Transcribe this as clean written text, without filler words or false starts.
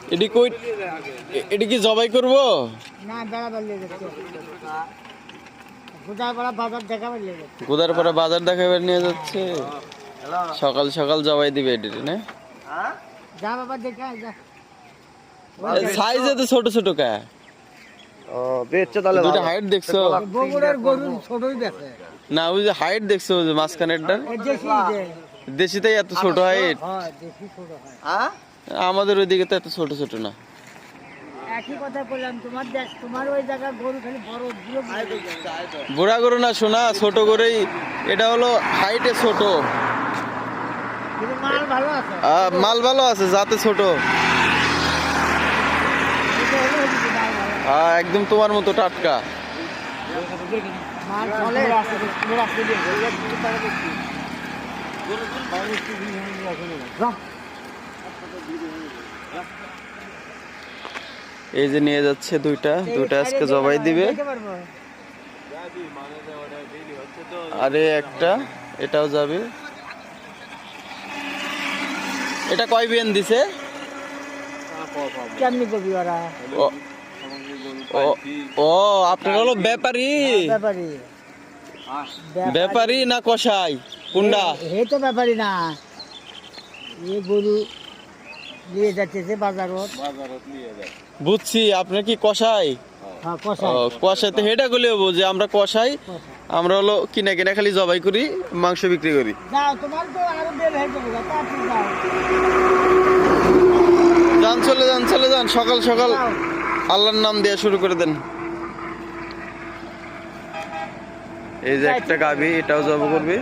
এটি কই এটি কি জবাই করবো? না বেড়াবার লেগে যাচ্ছে গোদারপাড়া বাজার দেখাবার লেগে যাচ্ছে গোদারপাড়া বাজার দেখাবার নিয়ে যাচ্ছে। সকাল সকাল জবাই দিবে এটি না? যা বাবা দেখা যা সাইজ এত ছোট ছোট কা? ও বেচছে তাহলে দুটো হাইট দেখছো? বগুড়ার গরু ছোটই দেখে না ওই যে হাইট দেখছো যে মাঝখানেরটার দেশি যে দেশিতেই এত ছোট হাইট। হয় দেশি ছোট হয় হ্যাঁ আমাদের ওইদিকে তো এত ছোট ছোট না। একই কথা বললাম তোমার দেশ তোমার ওই জায়গার গরু খালি বড় গুলো বুড়া গরু না শোনা ছোট করেই এটা হলো হাইটে ছোট। কিন্তু মাল ভালো আছে মাল ভালো আছে যাতে ছোট। এটা হলো হচ্ছে মাল ভালো একদম তোমার মতো টাটকা। মাল চলে এই যে নিয়ে যাচ্ছে দুইটা আজকে জবাই দিবে। আরে একটা এটাও যাবে। এটা কয় বিয়ান দিছে? কেমনি করবি ওরা ও- ও আপনার হলো ব্যাপারী? ব্যাপারি ব্যাপারী না কসাই কোনটা? হে তো ব্যাপারি না এ গরু নিয়ে যাচ্ছে বাজারত বুঝছি আপনার কি কসাই? হ্যাঁ কষাই কসাই তো হেটা গেলে হবো যে আমরা কসাই, আমরা হলো কিনা কিনা খালি জবাই করি, মাংস বিক্রি করি। যাও তোমার তো আরো বের হয়ে যাবে তাড়াতাড়ি যাও যান চলে যান সকাল সকাল যাও। আল্লাহর নাম দেয়া শুরু করে দেন। এই যে একটা গাভী এটাও জব করবে।